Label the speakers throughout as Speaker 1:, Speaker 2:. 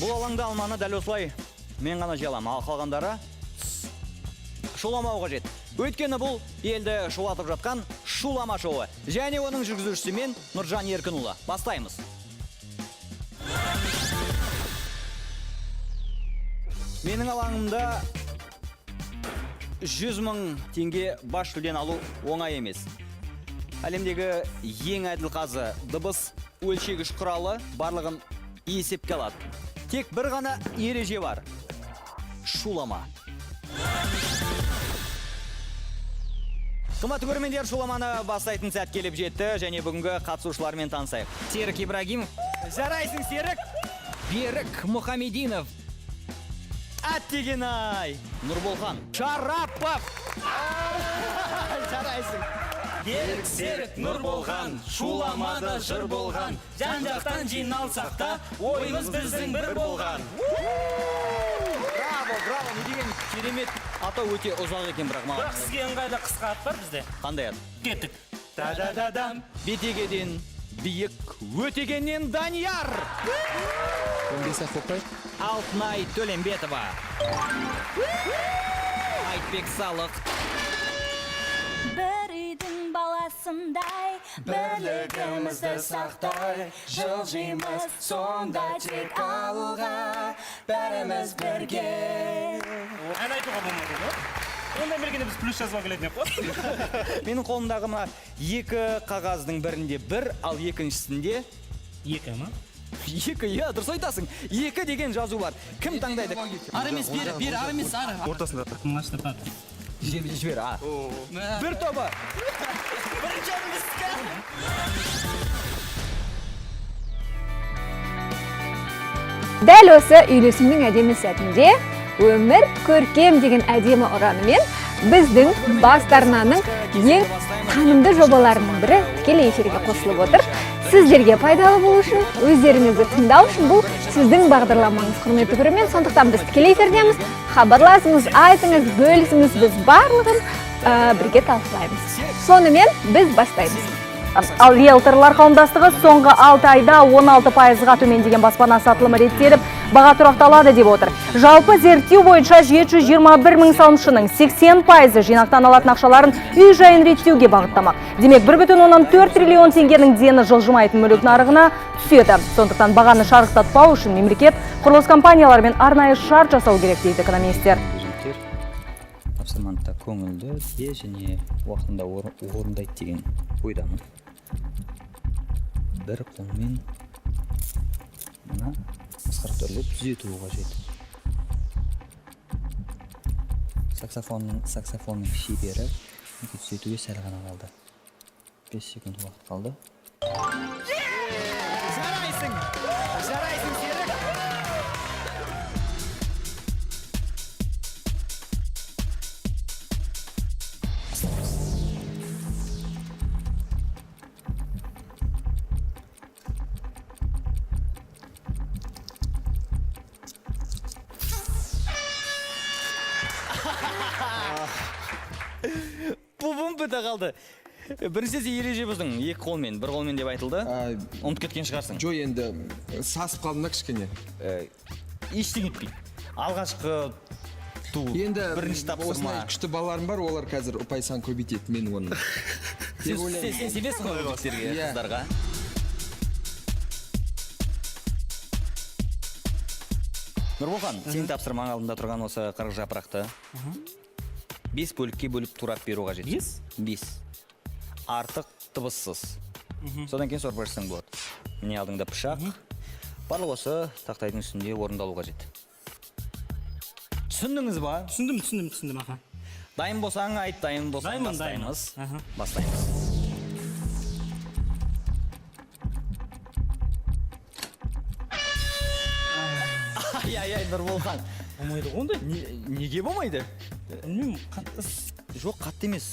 Speaker 1: Бұл алаңда алманы дәл осылай мен ғана желам, ал қалғандары шуламау қажет. Өйткені бұл елді шулатып жатқан шулама шоуы. Және оның жүргізушісі мен Нұржан Еркінұлы. Бастаймыз. Менің алаңымда 100 000 теңге баш жүлдені алу оңай емес. Әлемдегі ең әділ қазы дыбыс өлшегіш құралы барлығын есепке алады. Тек бір ғана ереже бар. Шулама. Қымбатты көрермендер, шуламаны бастайтын сәт келіп жетті және бүгінгі қатысушылармен танысайық. Серік Ибрагимов. Жарайсың, Серік. Берік Мұхамединов. Аттегенай. Нұрболхан Шарапов. Жарайсың.
Speaker 2: Берік, Серік, Нұрболхан, шуламада жыр болған. Жан-жақтан жиналсақ та, ойымыз біздің бір болған.
Speaker 1: Браво, браво, не деген керемет атау өте ұзақ екен бірақ маған.
Speaker 2: Бірақ сізге ыңғайлы қысқа ат бар бізде.
Speaker 1: Қандай ат?
Speaker 2: Кеттік. Та-да-да-дам.
Speaker 1: Бетегеден биік, өтегеннен Данияр. Алтынай Төлембетова. Айтбек Салық.
Speaker 3: Бір үйдің баласындай, бірлігімізді сақтай, жылжимыз сонда тек ауылға, бәріміз бірге.
Speaker 2: Ән айтуға болмады ғой? Онда бергенде біз плюс жазуға келетін ек.
Speaker 1: Менің қолымдағы мына екі қағаздың бірінде бір, ал екіншісінде
Speaker 2: Екі ма?
Speaker 1: екі, иә, дұрыс айтасың. Екі деген жазу бар. Кім таңдайды?
Speaker 4: Ары емес, бері, ары емес, ары.
Speaker 2: Ортасында. Мыңашты паты.
Speaker 1: Жібер, а. Бір тобы.
Speaker 5: Дәл осы үйлесімнің әдемі сәтінде өмір көркем деген әдемі ұранымен біздің бастарнаның ең танымды жобаларының бірі тікелей эфирге қосылып отыр. Сіздерге пайдалы болу үшін, өздеріңізді тыңдау үшін бұл сіздің бағдарламаңыз, құрметті көрермен. Сондықтан біз тікелей эфирдеміз. Хабарласыңыз, айтыңыз, бөлісіңіз, біз барлығын бірге талқылаймыз. Сонымен біз бастаймыз.
Speaker 6: Ал риэлторлар қауымдастығы соңғы 6 айда 16%-ға төмендеген баспана сатылымы реттеліп, баға тұрақталады деп отыр. Жалпы зерттеу бойынша 721 мың салымшының 80% жинақтан алатын ақшаларын үй жайын реттеуге бағыттамақ. Демек 1,4 триллион теңгенің дені жылжымайтын мүлік нарығына түседі. Сондықтан бағаны шарықтатпау үшін мемлекет құрылыс компанияларымен арнайы шарт жасау керек дейді экономистер.
Speaker 1: Тапсырманы көңілді, және уақытында орындайды деген ойдамын. Бір қолмен мына ысқырықтарды түзету қажет. Саксофонның шебері түзетуге сәл ғана қалды. 5 секунд уақыт қалды. Жарайсың! Жарайсың, Серік! Бұбым біті қалды. Біріншесі ереже бұздың, екі қолмен, бір қолмен деп айтылды. Ұмытып кеткен шығарсың.
Speaker 7: Жо, енді сасып қалдың кішкене.
Speaker 1: Ештеңе етпейді. Алғашқы ту, бірінші тапсырма.
Speaker 7: Осындай күшті балаларым бар, олар қазір ұпай сан көбейтеді менің оның.
Speaker 1: Сен сенесің ғой жігіттерге, қыздарға. Нұрболхан, сен тапсырмаң алдында тұрған осы 40 жапырақты 5 бөлікке бөліп турап беру қажет. 5? Артық дыбыссыз. Содан кейін сорпа жасасаң болады. Міне алдыңда пышақ. Барлық осы тақтайдың үстінде орындалу қажет. Түсіндіңіз ба?
Speaker 2: Түсіндім, аха.
Speaker 1: Дайын болсаң айт, дайын болсаң бастаймыз. Бастаймыз. Ай, Нұрболхан.
Speaker 2: Болмайды ондай.
Speaker 1: Неге болмайды?
Speaker 2: Білмеймін, қатты.
Speaker 1: Жоқ, қатты емес.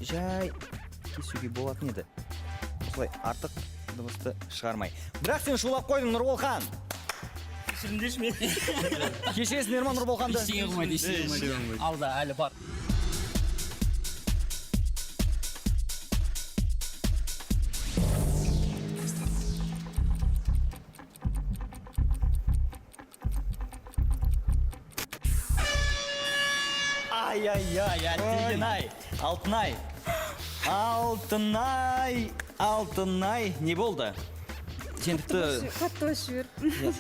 Speaker 1: Жай кесуге болатын еді. Осылай артық дыбысты шығармай. Бірақ сен шулап қойдың, Нұрболхан.
Speaker 2: Кешірімдеші мен.
Speaker 1: Кешесің Ерман Нұрболханды.
Speaker 4: Ештеңе қылмайды. Алда әлі бар.
Speaker 1: Ай-яй-яй, әттеген-ай. Алтынай, не болды? Сен тіпті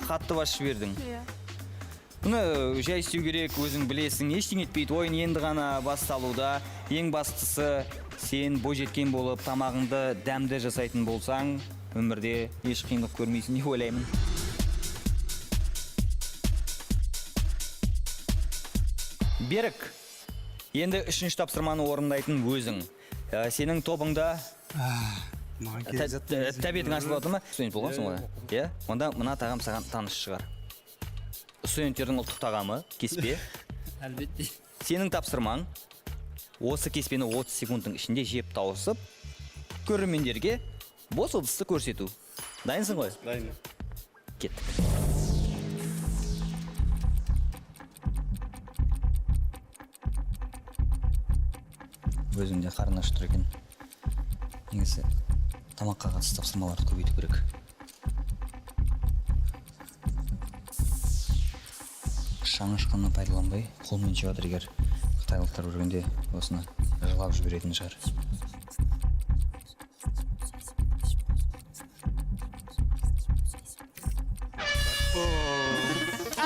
Speaker 1: қатты басып жібердің. Бұны жай істеу керек, өзің білесің, ештеңе етпейді. Ойын енді ғана басталуда. Ең бастысы, сен бойжеткен болып, тамағыңды дәмді жасайтын болсаң, өмірде еш қиындық көрмейсің, не ойлаймын. Берік, енді үшінші тапсырманы орындайтын өзің. Сенің тобыңда тәбетің ашылып отыр ма? Студент болғансың ғой. Иә? Онда мына тағам саған таныс шығар. Студенттердің ұлттық тағамы кеспе.
Speaker 4: Әлбетте.
Speaker 1: Сенің тапсырмаң осы кеспені 30 секундтың ішінде жеп тауысып, көрермендерге бос ыдысты көрсету. Дайынсың ғой?
Speaker 2: Дайын.
Speaker 1: Кеттік. Өзімде қарын ашып тұр екен. Негізі тамаққа қатысты тапсырмаларды көбейту керек. Шаңышқаны пайдаланбай, қолмен жеп жатыр егер қытайлықтар көргенде осыны жылап жіберетін шығар.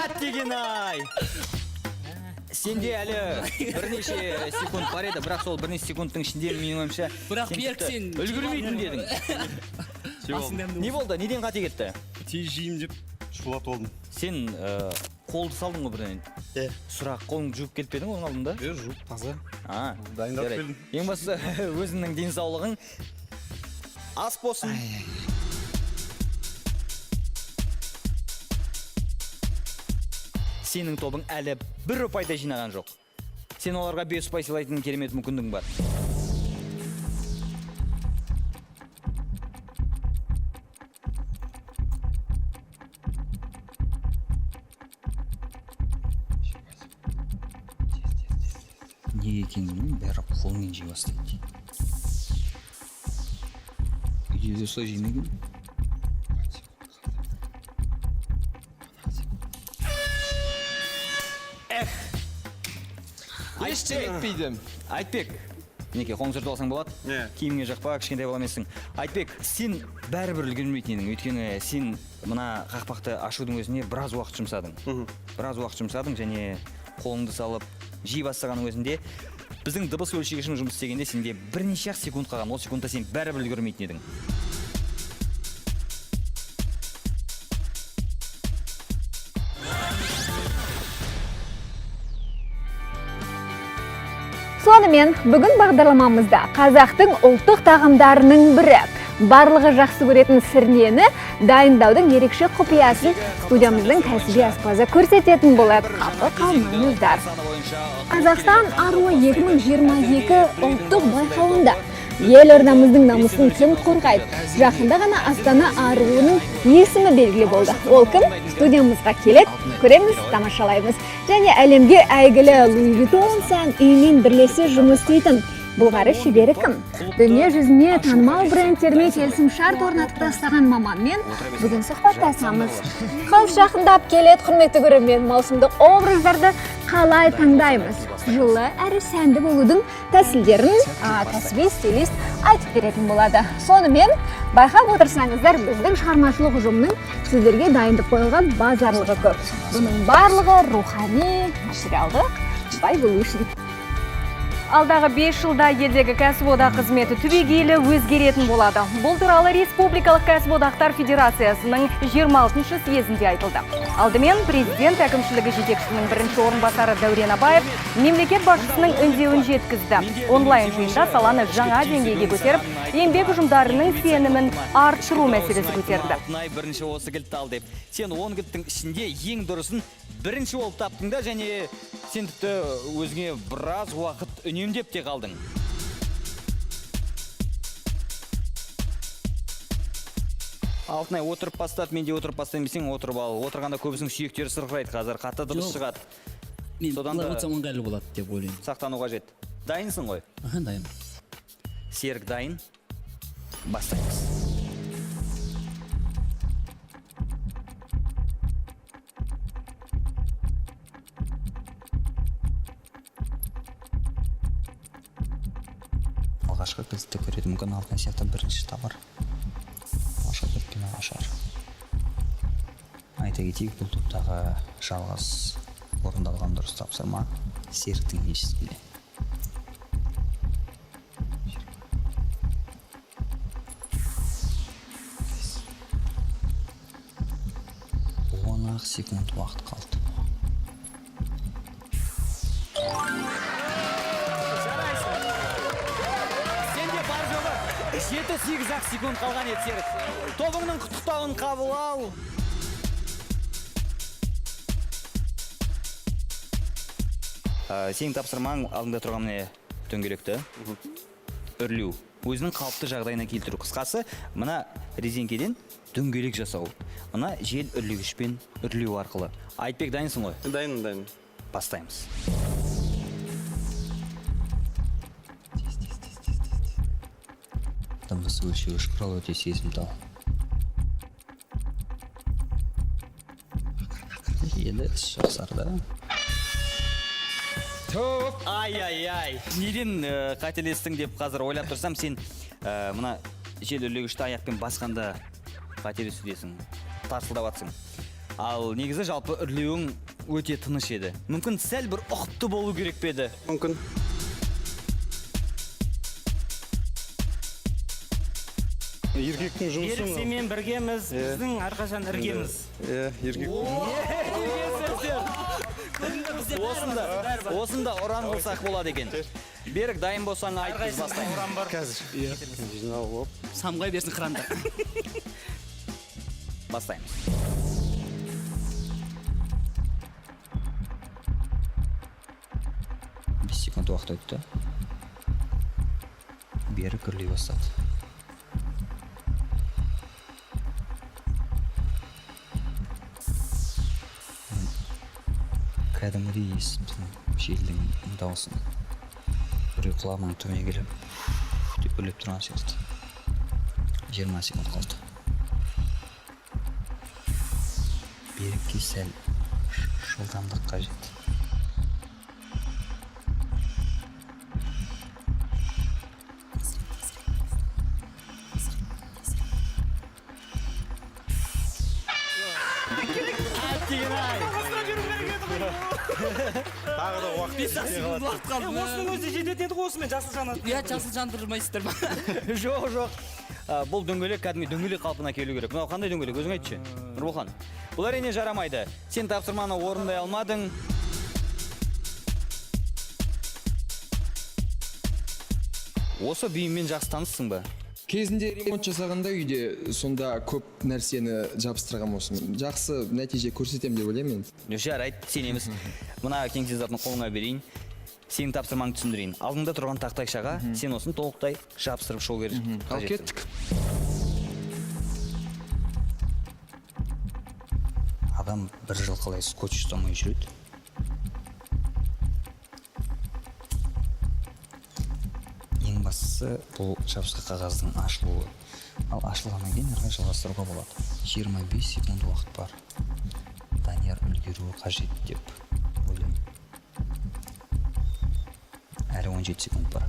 Speaker 1: Әттеген-ай! Сенде әлі бірнеше секунд бар еді, бірақ сол бірнеше секундтың ішінде менің ойымша
Speaker 4: Бірақ Берік сен
Speaker 1: үлгермейтін дедің. Не болды? Неден қате кетті?
Speaker 2: Тез жеймін деп шулатып алдым.
Speaker 1: Сен қолды салдың ғой бірден. Сұрақ, қолыңды жуып келіп едің оның алдында?
Speaker 2: Жуып, таза.
Speaker 1: Дайындап келдім. Ең бастысы өзіңнің денсаулығың ас болсын. Сенің тобың әлі бір ұпайда жинаған жоқ. Сен оларға 5 ұпай сыйлайтын керемет мүмкіндігің бар. Неге екенін білмеймін, бәрі қолмен жей бастайды. Үйде де солай жемеген.
Speaker 7: Ештеңе етпейді.
Speaker 1: Айтбек, неке қолың сүртіп алсаң болады? Киіміңе жақпа, кішкентай бала емессің. Айтбек, сен бәрібір үлгермейтін едің, өйткені сен мына қақпақты ашудың өзіне біраз уақыт жұмсадың. Және қолыңды салып жей бастағаның өзінде біздің дыбыс өлшегішін жұмыс істегенде сенде бірнеше секунд қалған. Ол секундта сен бәрібір үлгермейтін едің.
Speaker 5: Сонымен бүгін бағдарламамызда қазақтың ұлттық тағамдарының бірі, барлығы жақсы көретін сірнені дайындаудың ерекше құпиясын студиямыздың кәсіби аспазы көрсететін болады. Қапы қалмаңыздар. Қазақстан аруы 2022 ұлттық байқауында елордамыздың намысын кім қорғайды? Жақында ғана Астана аруының есімі белгілі болды. Ол кім? Студиямызға келеді, көреміз, тамашалаймыз. Және әлемге әйгілі Луи Виттон сән үйімен бірлесе жұмыс істейтін бұлғары шебері кім? Дүние жүзіне танымал брендтермен келісімшарт орнатып тастаған маманмен бүгін сұхбаттасамыз. Қыс жақындап келеді, құрметті көрермен, маусымдық образдарды қалай таңдаймыз? Жылы әрі сәнді болудың тәсілдерін кәсіби стилист айтып беретін болады. Сонымен байқап отырсаңыздар, біздің шығармашылық ұжымның сіздерге дайындап қойылған базарлығы көп. Бұның барлығы рухани, материалдық, бай болу үшін.
Speaker 6: Алдағы 5 жылда елдегі кәсіподақ қызметі түбегейлі өзгеретін болады. Бұл туралы Республикалық кәсіподақтар Федерациясының 26-шы съезінде айтылды. Алдымен президент әкімшілігі жетекшісінің бірінші орынбасары Дәурен Абаев мемлекет басшысының үндеуін жеткізді. Онлайн жиында саланы жаңа деңгейге көтеріп, еңбек ұжымдарының сенімін арттыру мәселесі көтерді.
Speaker 1: Бірінші осы кілтті ал деп. Сен 10 кілттің ішінде ең дұрысын бірінші болып таптың да, және сен тіпті өзіңе біраз уақыт үнемдеп те қалдың. Алтынай, отырып бастады, менде отырып бастайын бесең, отырып ал. Отырғанда көбісінің сүйектері сырқырайды қазір, қатты дыбыс шығады.
Speaker 4: Мен бұлай отырсам ыңғайлы болады деп ойлаймын.
Speaker 1: Сақтану қажет. Дайынсың ғой?
Speaker 4: Дайын.
Speaker 1: Серік дайын. Бастаймыз. алғашқы кілтті көреді, мүмкін алтын сияқты бірінші табар. Алғашқы кілткен ашар. Айта кетейік, бұл топтағы жалғыз орындалған дұрыс тапсырма Серіктің еншісінде. Секунд уақыт қалды.
Speaker 2: Сенде бар жоғы 7-8 секунд қалған еді Серік. Тобыңның құттықтауын қабыл ал.
Speaker 1: Сенің тапсырмаң алдында тұрған міне дөңгелекті үрлеу. Өзінің қалыпты жағдайына келтіру. Қысқасы, мына резинкеден дөңгелек жасау. Мына жел үрлегішпен үрлеу арқылы. Айтбек, дайынсың ғой?
Speaker 8: Дайын.
Speaker 1: Бастаймыз. Дыбыс өлшеуіш құрал өте сезімтал. Елі жақсарды.
Speaker 2: Ай.
Speaker 1: Неден қателестің деп қазір ойлап тұрсам, сен мына жел үрлегішті аяқпен басқанда қателесудесің, тарсылдаватсың. Ал негізі жалпы үрлеуің өте тыныш еді. Мүмкін сәл бір ұқыпты болу керек пе еді?
Speaker 8: Мүмкін. Еркектің жұмысы.
Speaker 2: Берік, сенмен біргеміз, біздің әрқашан іргеміз.
Speaker 8: Еркек.
Speaker 1: Осында ұран қылсақ болады екен. Берік, дайын болсаң айт, біз бастаймыз.
Speaker 8: Қазір. Жинал болып.
Speaker 4: Самғай берсін қыранда.
Speaker 1: Бастаймыз. Бес секунд уақыт өтті. Берік үрлей бастады. Кәдімгідей естіптің желдің дауысын. Үрей құлағымның төмен келіп, деп үрлеп тұрған сияқты. 20 секунд қалды. Берікке сәл жылдамдық қажет.
Speaker 8: Тағы да уақыт.
Speaker 4: 5 секунд уақыт қалды.
Speaker 2: Осының өзі жетеді еді ғой осымен жасыл жанады.
Speaker 4: Иә, жасыл жандырмайсыздар ма?
Speaker 1: Жоқ. Бұл дөңгелек кәдімгі дөңгелек қалпына келу керек. Мынау қандай дөңгелек? Өзің айтшы. Нұрболхан. Бұл әрине жарамайды. Сен тапсырманы орындай алмадың. Осы бұйыммен жақсы таныссың ба?
Speaker 7: Кезінде ремонт жасағанда үйде сонда көп нәрсені жабыстырған осымен. Жақсы нәтиже көрсетем деп ойлаймын мен.
Speaker 1: Жарайды, сенеміз. Мына кеңсе затын қолыңа берейін. Сенің тапсырмаңды түсіндірейін. Алдыңда тұрған тақтайшаға сен осын толықтай жабыстырып шығу керек.
Speaker 7: Ал кеттік.
Speaker 1: Адам бір жыл қалай скотч ұстамай жүреді. Ең бастысы бұл жабысқа қағаздың ашылуы. Ал ашылғаннан кейін әрі жалғастыруға болады. 25 секунд уақыт бар. Данияр үлгеруі қажет деп ойлаймын. Әлі 17 секунд бар.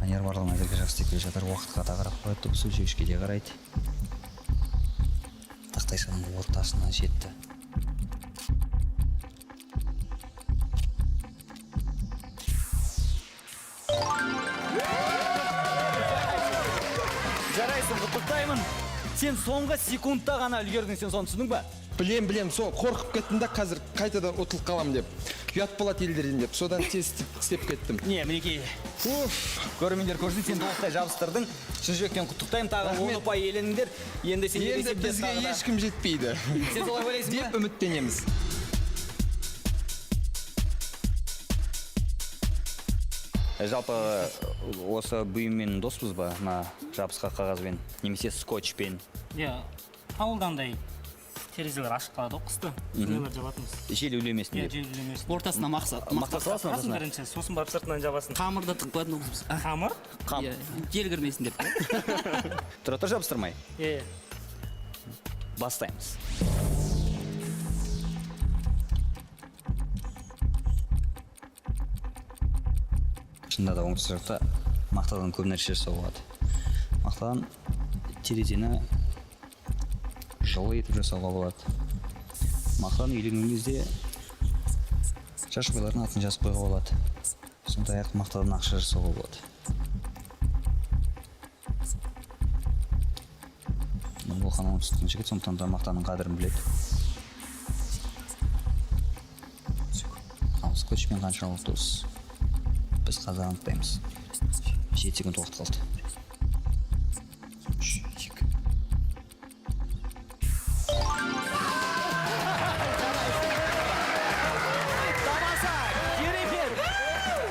Speaker 1: Данияр барлығын әзірге жақсы істеп келе жатыр. Уақытқа да қарап қояды, дыбыс өлшеуішке де қарайды. Тақтайшаның ортасына жетті. Жарайсың, құттықтаймын. Сен соңғы секундта ғана үлгердің, сен соны түсіндің ба?
Speaker 7: Білем, сол қорқып кеттім да қазір қайтадан ұтылып қалам деп. Ұят болады елдерден деп, содан тез істеп кеттім.
Speaker 1: Не, мінекей. Көрермендер көрсін, сен толықтай жабыстырдың. Шын жүректен құттықтаймын, тағы 10 ұпай иеленіңдер. Енді
Speaker 7: бізге ешкім жетпейді.
Speaker 1: Сен солай ойлайсың ба?
Speaker 7: Деп үміттенеміз.
Speaker 1: Жалпы осы бұйыммен доспыз ба, жабысқа қағазбен, немесе скотчпен?
Speaker 2: Иә, ауылдандай терезелер ашық қалады, қысты. Терезелер жабатымыз.
Speaker 1: Жел үлемесін деп.
Speaker 2: Жел үлемесін.
Speaker 4: Ортасына мақсат.
Speaker 1: Мақта саласың ортасына?
Speaker 2: Бірінші, сосын барып сыртынан жабасын.
Speaker 4: Қамырды тықпадың біз.
Speaker 2: Қамыр?
Speaker 1: Қам.
Speaker 4: Жел кірмесін деп.
Speaker 1: Тұра тұр жабыстырмай.
Speaker 2: Е.
Speaker 1: Бастаймыз. шынында да оңтүстік жақта мақтадан көп нәрсе жасауға болады. Мақтадан терезені жылы етіп жасауға болады. Мақтадан үйленген кезде шаш бойлардың атын жазып қоюға болады. Сондай-ақ мақтадан ақша жасауға болады. Нұрболхан оңтүстіктің жігіт, сондықтан да мақтаның қадірін біледі. Ал скотчпен қаншалық дос? Біз қазір анықтаймыз. 7 секунд уақыт қалды.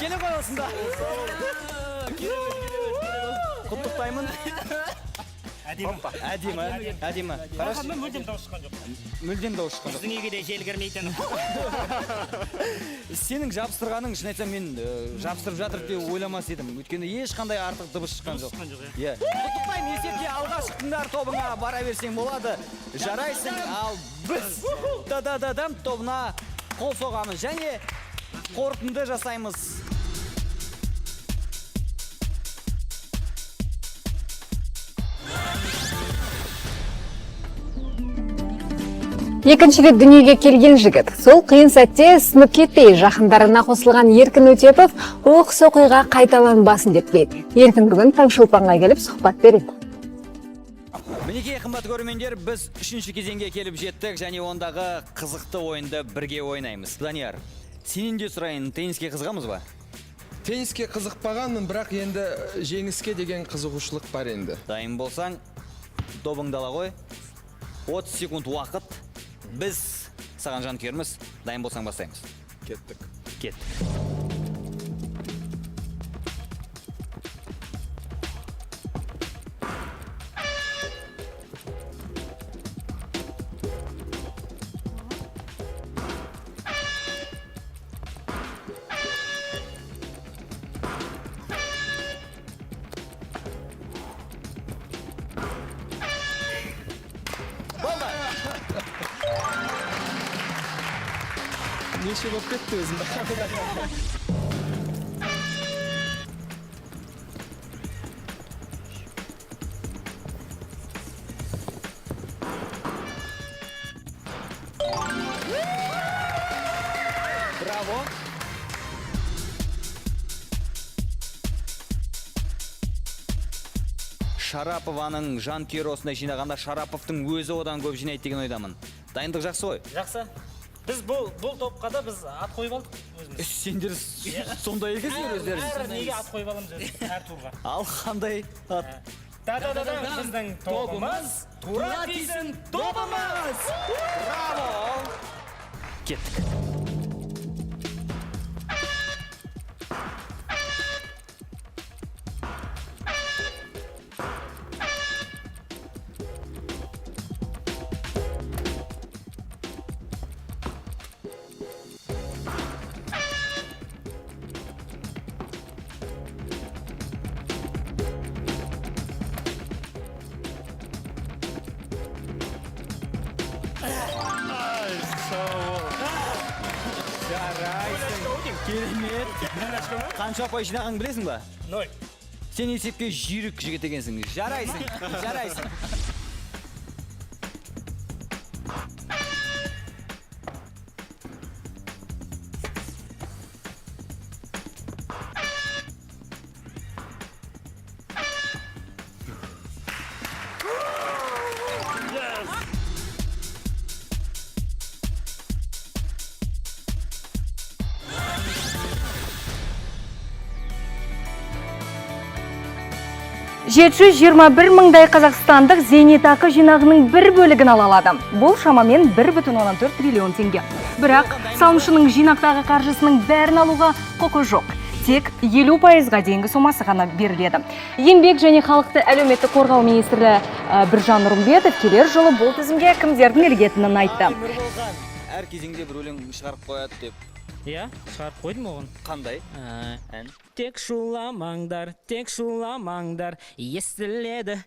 Speaker 2: Келе қойылсында. Құттықтаймын. Әдемі.
Speaker 9: Қарашымда мүлдем дауыс шыққан жоқ.
Speaker 2: Мүлдем дауыс шыққан жоқ.
Speaker 9: Біздің үйге де жел кірмейтін.
Speaker 2: Сенің жабыстырғаның, шын айтсам, мен жабыстырып жатыр деп ойламас едім. Өйткені ешқандай артық дыбыс шыққан жоқ. Иә. Құттықтаймын, есепте алға шықтыңдар тобыңа бара берсең болады. Жарайсың, ал біз да-да-да-дам тобына қол соғамыз және қорытынды жасаймыз.
Speaker 5: Екінші рет дүниеге келген жігіт. Сол қиын сәтте сынып кетпей, жақындарына қосылған Еркін Өтепов оқыс оқиға қайталанбасын деп тілейді. Еркін бүгін Таңшолпанға келіп сұхбат береді.
Speaker 1: Мінекей қымбат көрермендер, біз 3-ші кезеңге келіп жеттік және ондағы қызықты ойынды бірге ойнаймыз. Данияр, сенен де сұрайын, тенниске қызығамыз ба?
Speaker 7: Тенниске қызықпағанмын, бірақ енді жеңіске деген қызығушылық бар енді.
Speaker 1: Дайын болсаң, добыңды ала қой. 30 секунд уақыт. Біз саған жанкүйерміз. Дайын болсаң бастаймыз.
Speaker 7: Кеттік.
Speaker 1: Кеттік.
Speaker 7: Неше болып кетті өзім.
Speaker 1: Браво. Шарапованың жанкүйері осындай жинағанда Шараповтың өзі одан көп жинайды деген ойдамын. Дайындық жақсы ғой?
Speaker 9: Жақсы. Біз бұл топқа да біз ат қойып алдық өзіміз.
Speaker 1: Сендер сондай екенсіңдер өздеріңіз.
Speaker 9: Әр неге ат қойып аламыз өзіміз, әр турға.
Speaker 1: Ал қандай ат?
Speaker 9: Да-да-да-да, біздің тобымыз, тура тисін тобымыз!
Speaker 1: Браво! Кеттік. Керемет. Қанша ұпай жинағаныңды білесің ба?
Speaker 9: 0.
Speaker 1: Сен есепке жүйрік жігіт екенсің. Жарайсың, жарайсың.
Speaker 6: $721 мыңдай қазақстандық зейнетақы жинағының бір бөлігін ала алады. Бұл шамамен 1,4 триллион теңге. Бірақ салымшының жинақтағы қаржысының бәрін алуға құқы жоқ. Тек 50%-ға дейінгі сомасы ғана беріледі. Еңбек және халықты әлеуметтік қорғау министрі Біржан Нұрымбетов келер жылы бұл тізімге кімдердің ілігетінін айтты.
Speaker 1: Әр кезеңде бір өлең шығарып қояды деп.
Speaker 9: Иә, шығарып қойдым оған.
Speaker 1: Қандай? Ән?
Speaker 9: Тек шуламаңдар, естіледі.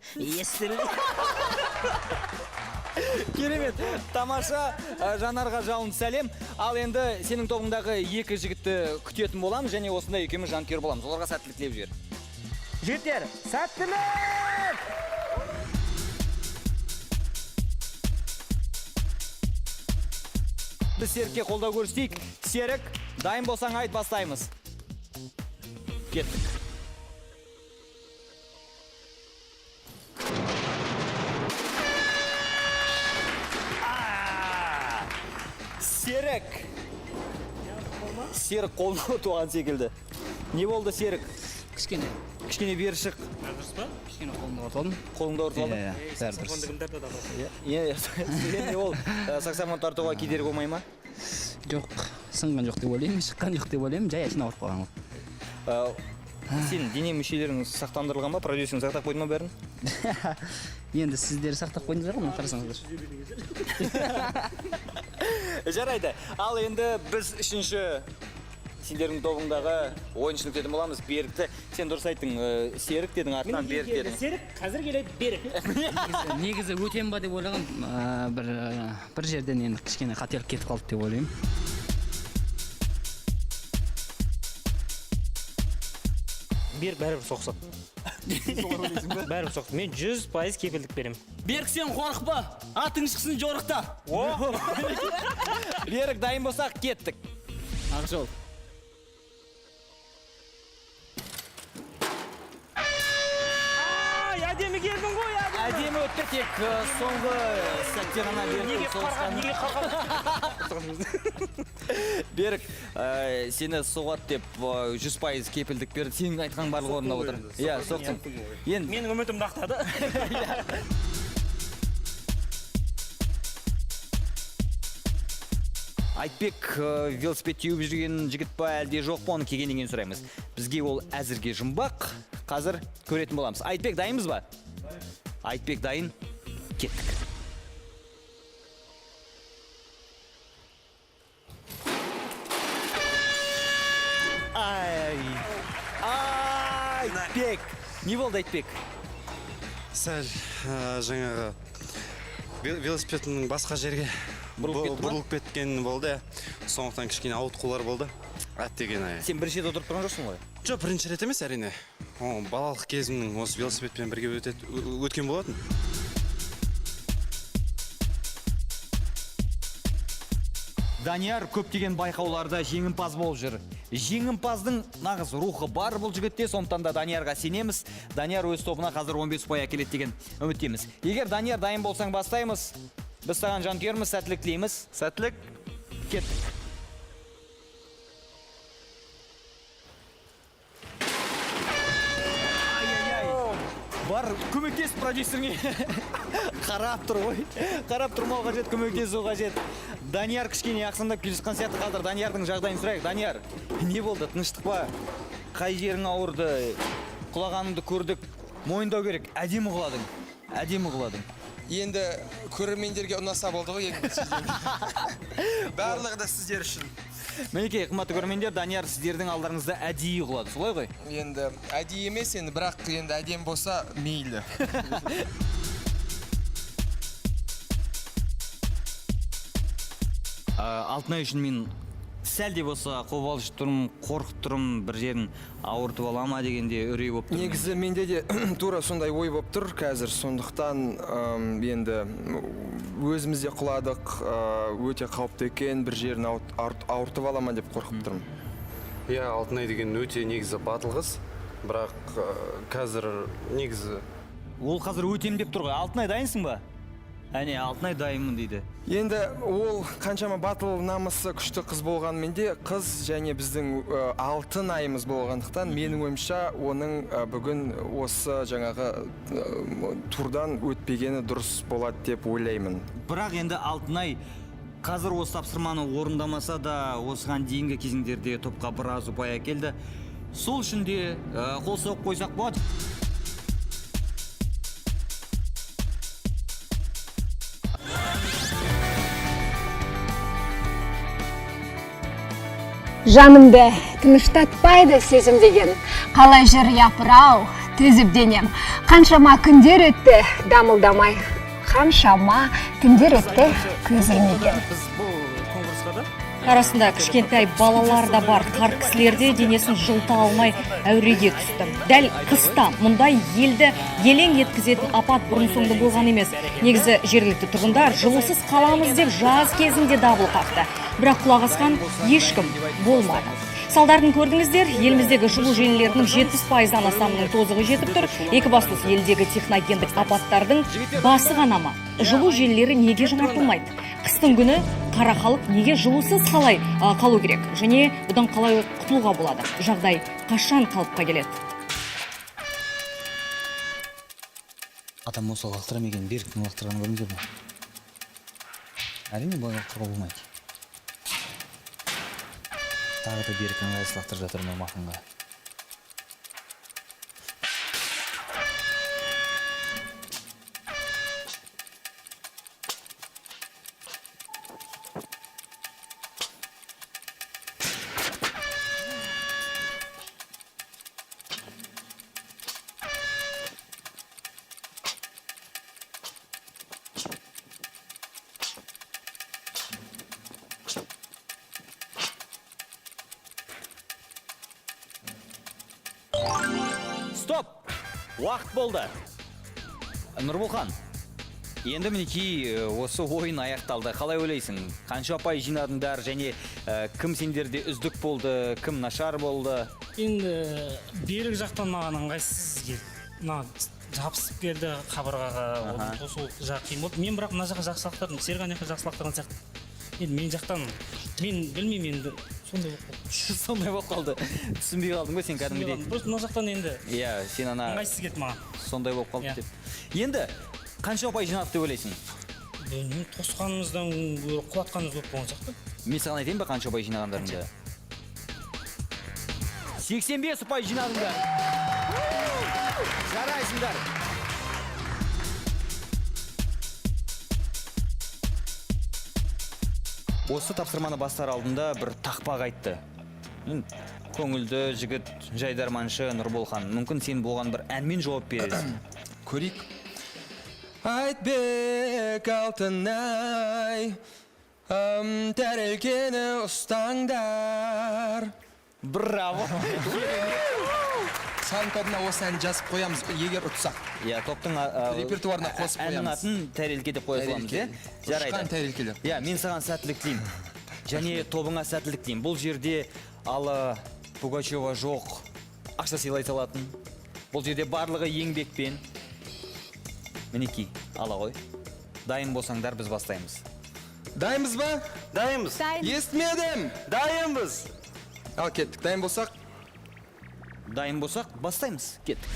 Speaker 2: Керемет, тамаша. Жанарға жалынды сәлем. Ал енді сенің тобыңдағы екі жігітті күтетін боламыз және осындай екеуміз жанкүйер боламыз. Оларға сәттілік тілеп жібер. Жігіттер, сәттілік! Біз Серікке қолдау көрсетейік. Серік, дайын болсаң айт, бастаймыз. Кеттік. Серік. Серік қолына туған секілді. Не болды, Серік?
Speaker 4: Кішкене
Speaker 2: бері шық.
Speaker 4: кішкене қолымды орталдым.
Speaker 2: Қолыңды орталдым. Не ол саксофон тартуға кедергі болмай ма?
Speaker 4: Жоқ, сынған жоқ деп ойлаймын, шыққан жоқ деп ойлаймын, жай ашына ауырып қалған ғой.
Speaker 2: Сен дене мүшелерің сақтандырылған ба? Продюсерің сақтап қойды ма бәрін?
Speaker 4: Енді сіздер сақтап қойдыңыздар ғой, мына қарасаңыздар.
Speaker 2: Жарайды. Ал енді біз үшінші сендердің тобыңдағы ойыншыны күтетін боламыз. Берікті. Сен дұрыс айттың, Серік дедің, артынан Берік дедің.
Speaker 9: Серік, қазір келеді Берік.
Speaker 4: Негізі өтем ба деп ойлағам, бір жерден енді кішкене қателік кетіп қалды деп ойлаймын.
Speaker 9: Берік бәрібір соқсақ. Бәрібір соқты. Мен 100% кепілдік беремін.
Speaker 4: Берік, сен қорықпа, атың шықсын жорықта.
Speaker 2: Берік, дайын болсақ кеттік.
Speaker 4: Ақжол.
Speaker 9: Әдемі келдің ғой,
Speaker 2: Әдемі өтті, тек соңғы сәтте ғана Берік соғысқан. Берік, сені соғат деп 100% кепілдік берді. Сенің айтқан барлық орында отыр. Иә, соқтың.
Speaker 9: Менің үмітімді ақтады.
Speaker 2: Айтбек велосипед теуіп жүрген жігіт па әлде жоқ па, оны келгеннен кейін сұраймыз. Бізге ол әзірге жұмбақ. Қазір көретін боламыз. Айтбек, дайынбыз ба? Айтбек дайын. Кеттік. Айтбек. Не болды, Айтбек?
Speaker 8: Сәл жаңағы велосипедінің басқа жерге бұрылып кеткен болды. Сондықтан кішкене ауытқулар болды. Әттеген ай.
Speaker 2: Сен бірінші рет отырып тұрған жоқсың ғой?
Speaker 8: Жоқ, бірінші рет емес әрине. Балалық кезімнің осы велосипедпен бірге өткен болатын.
Speaker 2: Данияр көптеген байқауларда жеңімпаз болып жүр. Жеңімпаздың нағыз рухы бар бұл жігітте, сондықтан да Даниярға сенеміз. Данияр өз тобына қазір 15 ұпай әкеледі деген үміттеміз. Егер Данияр дайын болсаң бастаймыз. Біз саған жанкүйерміз, сәттілік тілейміз. Сәттілік. Кеттік. Бар, көмектес продюсеріңе. Қарап тұр ғой. Қарап тұрмау қажет, көмектесу қажет. Данияр кішкене ақсаңдап келе жатқан сияқты қалдыр. Даниярдың жағдайын сұрайық. Данияр, не болды? Тыныштық па? Қай жерің ауырды? Құлағаныңды көрдік. Мойындау керек. Әдемі құладың. Әдемі құладың.
Speaker 7: Енді көрермендерге ұнаса болды ғой енді сіздер. Барлығы да сіздер үшін.
Speaker 2: Мінекей, қымбатты көрермендер, Данияр сіздердің алдарыңызда әдейі құлады. Солай ғой?
Speaker 7: Енді әдейі емес, енді бірақ енді әдем болса мейлі.
Speaker 2: Алтынай үшін мен сәл де болса қобалжып тұрмын, қорқып тұрмын, бір жерін ауыртып ала ма дегенде үрей болып тұр.
Speaker 7: Негізі менде де тура сондай ой болып тұр қазір, сондықтан енді өзімізде құладық, өте қауіпті екен, бір жерін ауыртып ала ма деп қорқып тұрмын.
Speaker 8: Иә, Алтынай деген өте негізі батыл қыз, бірақ қазір негізі...
Speaker 2: Ол қазір өтем деп тұр ғой. Алтынай дайынсың ба? Әне, Алтынай дайынмын дейді.
Speaker 7: Енді ол қаншама батыл, намысы күшті қыз болғанмен де, қыз және біздің алтын айымыз болғандықтан, менің ойымша оның бүгін осы жаңағы турдан өтпегені дұрыс болады деп ойлаймын.
Speaker 2: Бірақ енді Алтынай қазір осы тапсырманы орындамаса да, осыған дейінгі кезеңдерде топқа біраз ұпай әкелді. Сол үшін де қол соғып қойсақ болады.
Speaker 5: Жанымды тыныштатпайды сезім деген, қалай жүр япырау, төзіп денем. Қаншама күндер өтті дамылдамай, қаншама түндер өтті көзілмеген.
Speaker 9: біз бұл конкурсқа да
Speaker 6: Арасында кішкентай балалар да бар. Қарт кісілер де денесін жылыта алмай әуреге түсті. Дәл қыста мұндай елді елең еткізетін апат бұрын соңды болған емес. Негізі жергілікті тұрғындар жылусыз қаламыз деп жаз кезінде дабыл қақты. Бірақ құлақ асқан ешкім болмады. Салдарын көрдіңіздер, еліміздегі жылу желілерінің 70%-дан астамының тозығы жетіп тұр. Екібастұз елдегі техногендік апаттардың басы ғана ма? Жылу желілері неге жаңартылмайды? Қыстың күні қара халық неге жылусыз қалу керек? Және бұдан қалай құтылуға болады? Жағдай қашан қалыпқа келеді?
Speaker 2: Адам осы лақтыра меген беріктің лақтырғаны көрмейді ме? Әрине бұны лақтыруға болмайды. Тағы да беріктің ғайсы лақтырып жатыр ма мақынға?
Speaker 1: Стоп! Уақыт болды. Нұрболхан, енді мінекей осы ойын аяқталды. Қалай ойлайсың? Қанша ұпай жинадыңдар және кім сендерде үздік болды, кім нашар болды?
Speaker 9: енді берік жақтан маған ыңғайсыз келді. Мына жабысып келді қабырғаға, сол жақ қиын болды. Мен бірақ мына жаққа жақсы лақтырдым, Серған жаққа жақсы лақтырған сияқты. Енді мен жақтан, мен білмеймін енді сондай болып қалды.
Speaker 1: Сондай болып қалды. Түсінбей қалдың ба сен кәдімгідей?
Speaker 9: Просто мына жақтан енді
Speaker 1: Иә, сен ана
Speaker 9: ыңғайсыз кетті маған.
Speaker 1: сондай болып қалды
Speaker 9: Иә.
Speaker 1: деп. Енді қанша ұпай жинадық деп ойлайсың?
Speaker 9: Білмеймін, тосқанымыздан гөрі құлатқанымыз көп болған сияқты.
Speaker 1: Мен саған айтайын ба қанша ұпай жинағандарыңды? 85 ұпай жинадыңдар. Жарайсыңдар. Осы тапсырманы бастар алдында бір тақпақ айтты. Көңілді жігіт, жайдарманшы Нұрболхан. Мүмкін сен болған бір әнмен жауап бересің.
Speaker 7: Көрейік. Айтбек алтынай, тәрелкені ұстаңдар.
Speaker 1: Браво!
Speaker 7: Сан тобына осы ән жазып қоямыз, егер ұтсақ.
Speaker 1: Иә, топтың
Speaker 7: Репертуарына қосып
Speaker 1: әннің
Speaker 7: қоямыз.
Speaker 1: атын тәрелке деп қоя саламыз, иә?
Speaker 7: Ұшқан тәрелкелер.
Speaker 1: Иә, мен саған сәттілік тілеймін. Және тобыңа сәттілік тілеймін. Бұл жерде Алла Пугачева жоқ, ақша сыйлай салатын. Бұл жерде барлығы еңбекпен. Мінекей, ала ғой. Дайын болсаңдар біз бастаймыз.
Speaker 7: Дайынбыз ба?
Speaker 8: Дайынбыз.
Speaker 7: Естімедім.
Speaker 8: Дайынбыз.
Speaker 7: Ал кеттік, дайын болсақ.
Speaker 1: Дайын болсақ, бастаймыз. Кеттік.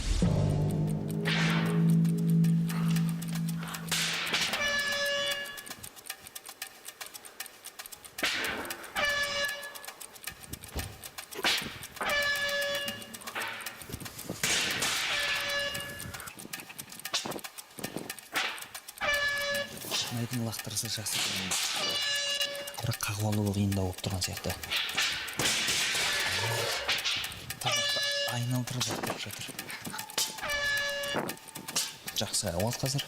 Speaker 2: Шынайдың лақтырысы жақсы. Бірақ қағып алуы қиындау болып тұрған сияқты. Табақты айналдырып жатыр. Жақсы, ауал қазір.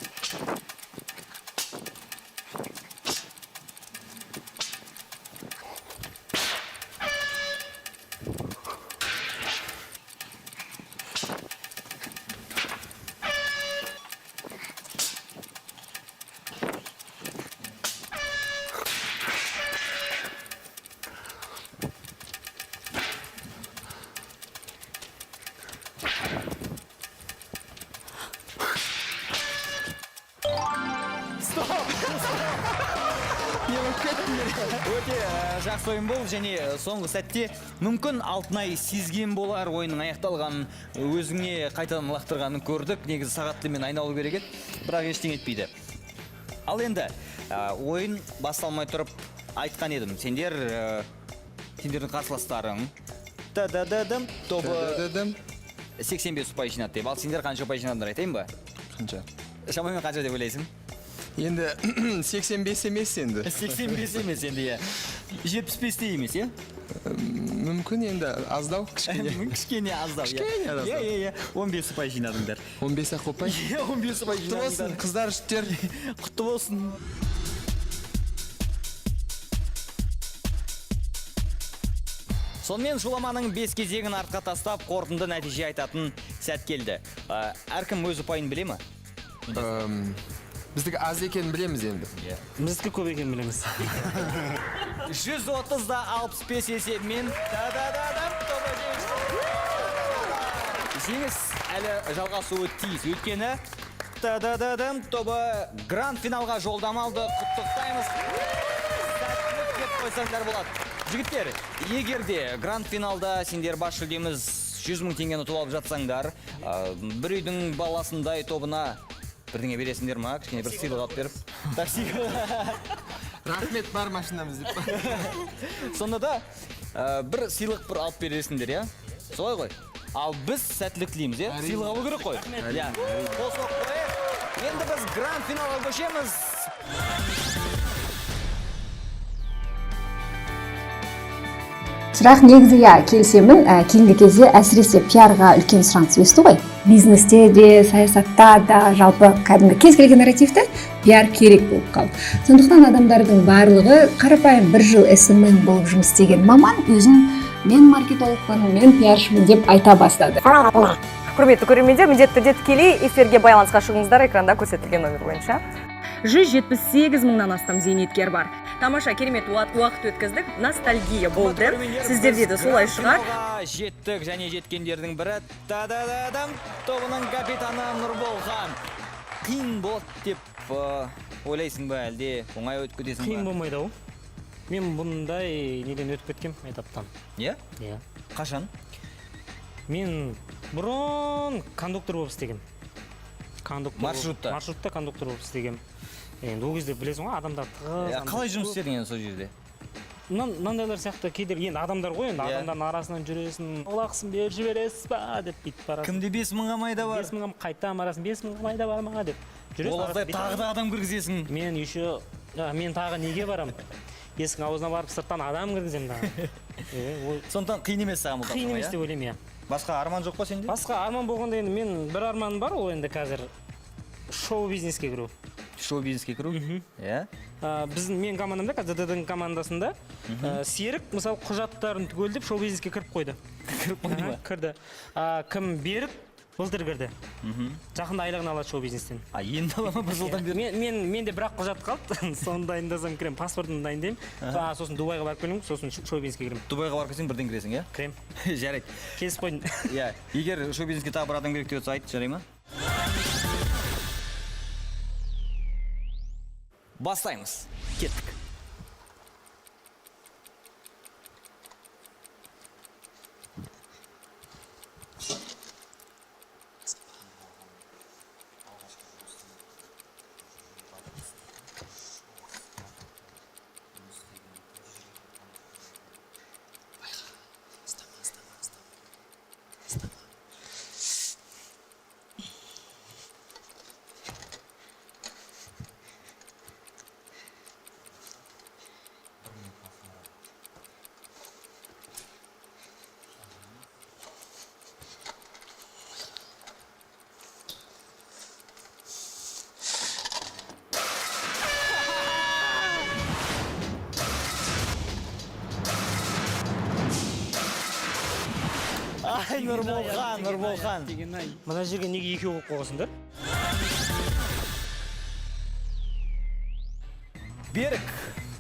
Speaker 1: Өте жақсы ойын бол және соңғы сәтте мүмкін Алтынай сезген болар ойынның аяқталғанын, өзіңе қайтадан лақтырғанын көрдік. Негізі сағат тілімен айналу керек еді, бірақ ештеңе етпейді. Ал енді ойын басталмай тұрып айтқан едім. Сендердің қарсыластарың тобы 85 ұпай жинады деп. Ал сендер қанша ұпай жинадыңдар айтайын ба?
Speaker 7: Қанша?
Speaker 1: Шамамен қанша деп ойлайсың?
Speaker 7: Енді 85 емес енді.
Speaker 1: 85 емес енді, иә. 75-те емес, иә?
Speaker 7: мүмкін енді аздау кішкене.
Speaker 2: Кішкене аздау.
Speaker 7: Кішкене аздау.
Speaker 2: Иә, 15 ұпай жинадыңдар.
Speaker 7: 15-ақ ұпай.
Speaker 2: 15 ұпай
Speaker 7: Құтты болсын, қыздар жігіттер.
Speaker 2: Құтты болсын. Сонымен жоламаның 5 кезегін артқа тастап, қорытынды нәтиже айтатын сәт келді. Әркім өз ұпайын біле ме?
Speaker 7: Біздікі аз екенін білеміз енді.
Speaker 9: Біздікі көп екенін білеміз.
Speaker 2: 130-да 65 есебімен жеңіс әлі жалғасуы тиіс. Өйткені тобы гранд финалға жолдама алды. Құттықтаймыз. Сәттілік деп қойсаңдар болады. Жігіттер, егер де гранд финалда сендер бас жүлдеміз 100 000 теңгені ұтып алып жатсаңдар, бір үйдің баласындай тобына бірдеңе бересіңдер ма? Кішкене бір сыйлық алып беріп. Такси.
Speaker 7: Рахмет бар машинамыз деп.
Speaker 2: Сонда да бір сыйлық бір алып бересіңдер, иә? Солай ғой. Ал біз сәттілік тілейміз, иә? Сыйлық алу керек қой. Иә. Қол соғып қояйық. Енді біз гранд финалға көшеміз.
Speaker 5: Сұрақ негізі келісемін, кейінгі кезде әсіресе пиарға үлкен сұраныс өсті ғой. Бизнесте де, саясатта да, жалпы кәдімгі кез келген нарративте пиар керек болып қалды. Сондықтан адамдардың барлығы қарапайым 1 жыл SMM болып жұмыс істеген маман өзін мен маркетологпын, мен пиаршымын деп айта бастады.
Speaker 6: Құрметті көрермендер, міндетті түрде тікелей эфирге байланысқа шығыңыздар, экранда көрсетілген номер бойынша. 178 мыңнан астам зейнеткер бар. Тамаша, керемет уақыт өткіздік, ностальгия болды. Сіздерде де солай шығар.
Speaker 2: Жеттік және жеткендердің бірі тобының капитаны Нұрболған. Қиын болады деп ойлайсың ба, әлде оңай өтіп кетесің ба?
Speaker 9: Қиын болмайды ау. Мен бұндай неден өтіп кеткем этаптан.
Speaker 2: Иә?
Speaker 9: Иә.
Speaker 2: Қашан?
Speaker 9: Мен бұрын кондуктор болып істегем.
Speaker 2: Маршрутта?
Speaker 9: Маршрутта кондуктор болып істегем. Енді ол кезде білесің ғой, адамдар тығыз.
Speaker 2: Қалай жұмыс істедің енді сол жерде?
Speaker 9: Мынандайлар сияқты кейдер енді адамдар ғой, енді адамдардың арасынан жүресің, олақсын беріп жібересіз ба деп бүйтіп барасың.
Speaker 2: Кімде 5 000-ға майда бар?
Speaker 9: 5 000-ға қайтадан барасың, 5 000-ға майда бар ма деп жүресің.
Speaker 2: Оларда тағы да адам кіргізесің.
Speaker 9: Мен тағы неге барам? Есіктің аузына барып сырттан адам кіргіземін дағы.
Speaker 2: Сондықтан қиын емес саған бұл тапсырма,
Speaker 9: қиын емес деп ойлаймын, иә.
Speaker 2: Басқа арман жоқ па сенде?
Speaker 9: Басқа арман болғанда енді мен бір арманым бар, ол енді қазір шоу-бизнеске кіру.
Speaker 2: Шоу-бизнеске кіру? Иә.
Speaker 9: Мен командамда, ДД-дің командасында Серік, мысалы, құжаттарын түгелдеп шоу-бизнеске кіріп қойды.
Speaker 2: Кіріп қойды ма?
Speaker 9: Кірді. Кім Берік былтыр кірді. Жақында айлығын алады шоу-бизнестен.
Speaker 2: Енді ала ма бір жылдан бері?
Speaker 9: Менде бірақ құжат қалды. Соны дайындасам кірем, паспортымды дайындаймын. Сосын Дубайға барып келемін, сосын шоу-бизнеске кірем.
Speaker 2: Дубайға барып келсең бірден кіресің, иә?
Speaker 9: Кірем.
Speaker 2: Жарайды.
Speaker 9: Келісіп қойдым.
Speaker 2: Иә. Егер шоу-бизнеске тағы бір адам керек деп отырса айт, жарай ма? Бастаймыз. Кеттік. Ай, Нұрболған.
Speaker 9: Мына жерге неге екеу қойып қойғансыңдар?
Speaker 2: Берік,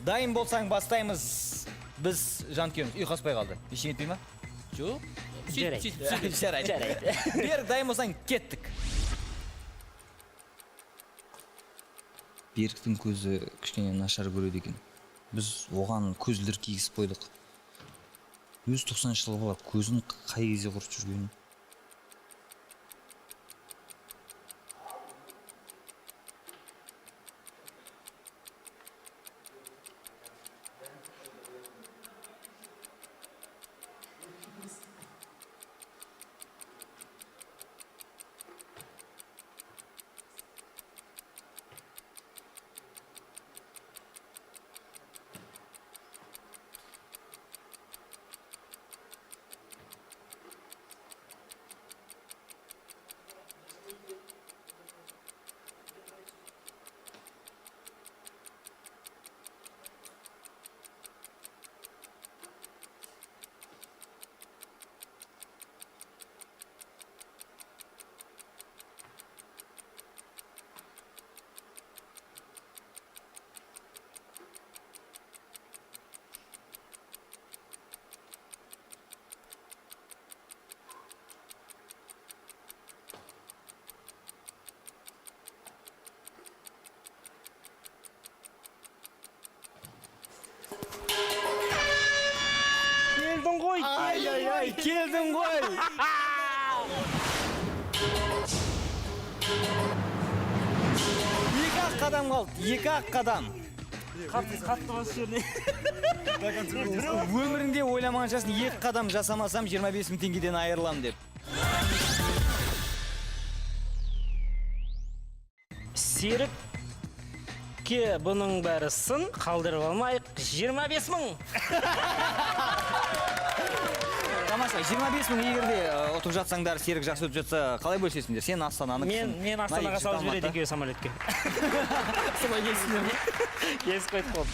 Speaker 2: дайын болсаң бастаймыз. Біз жанкүйеріміз ұйқаспай қалды. Ештеңе етпей ма?
Speaker 9: Жоқ.
Speaker 2: Жарайды. Берік, дайын болсаң кеттік. Беріктің көзі кішкене нашар көреді екен. Біз оған көзілдір кигізіп қойдық. Өз 90 жылғы бала көзін қай кезде құрып жүргенін. келдім ғой. Екі-ақ қадам қалды, екі-ақ қадам.
Speaker 9: Қатты бас жеріне.
Speaker 2: Өміріңде ойламаған жасын екі қадам жасамасам 25 мың теңгеден айырылам деп.
Speaker 9: Серікке бұның бәрі сын, қалдырып алмайық, 25 мың.
Speaker 2: Тамаша, 25 мың егерде ұтып жатсаңдар, Серік жақсы өтіп жатса, қалай бөлісесіңдер? Сен Астананы кісің.
Speaker 9: Мен Астанаға салып жібереді екеуі самолетке.
Speaker 2: Солай келсіңдер ме?
Speaker 9: Келісіп қойдық болды.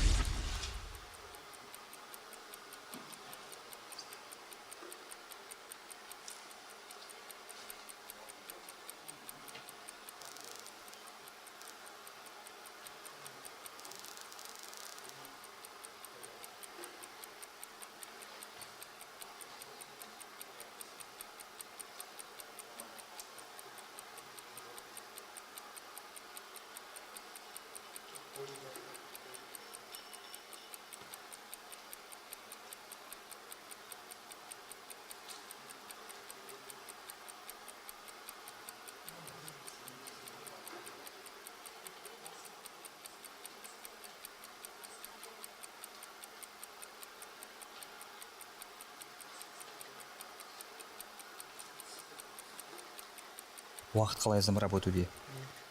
Speaker 1: Уақыт қалай зымырап өтуде.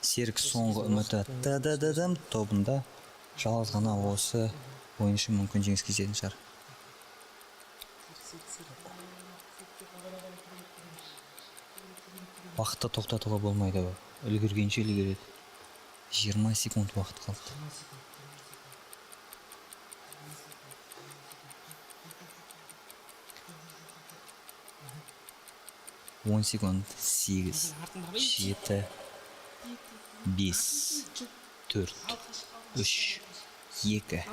Speaker 1: Серік соңғы үміті та-да-да-дам тобында жалғыз ғана осы ойыншы мүмкін жеңіске жететін шығар. Уақытты тоқтатуға болмайды. Үлгергенше үлгереді. 20 секунд уақыт қалды. 10 секунд. 8, 7, 5, 4, 3, 2.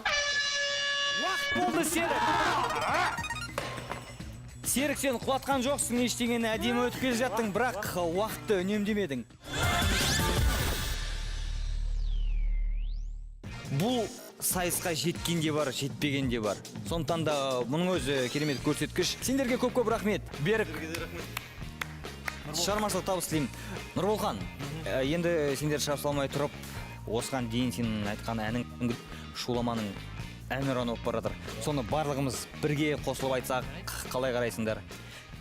Speaker 2: Уақыт болды, Серік. Серік, сен құлатқан жоқсың, ештеңені әдемі өтіп келе жаттың, бірақ уақытты үнемдемедің. Бұл сайысқа жеткен де бар, жетпеген де бар. Сондықтан да мұның өзі керемет көрсеткіш. Сендерге көп-көп рахмет. Берік. Шығармашылық табыс тілеймін. Нұрболхан, енді сендер шапсыламай тұрып, осыған дейін сенің айтқан әнің Шуламаның әнұраны болып баратыр. Соны барлығымыз бірге қосылып айтсақ, қалай қарайсыңдар?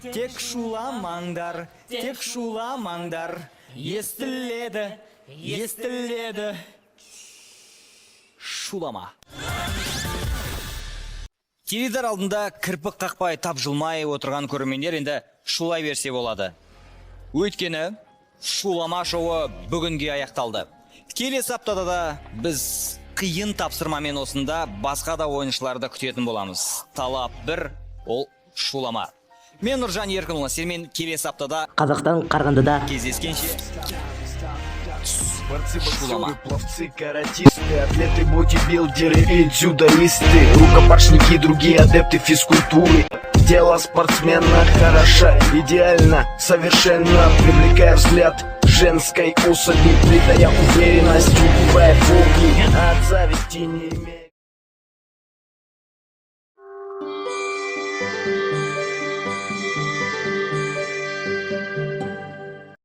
Speaker 2: Тек шуламаңдар, тек шуламаңдар, естіледі, естіледі. Шулама. Теледидар алдында кірпік қақпай тапжылмай отырған көрермендер енді шулай берсе болады. Өйткені Шулама шоуы бүгінге аяқталды. Келесі аптада да біз қиын тапсырмамен осында басқа да ойыншыларды күтетін боламыз. Талап бір, ол Шулама. Мен Нұржан Еркінұлы, сенімен келесі аптада
Speaker 10: Қазақстан Қарағандыда
Speaker 2: кездескенше.
Speaker 11: Шулама. Пловцы, каратисты, атлеты, бодибилдеры и дзюдоисты, рукопашники, другие адепты физкультуры. Тело спортсмена хороша, идеально, совершенно, привлекая взгляд женской особи, придая уверенность, убивая фобии, от зависти не имея.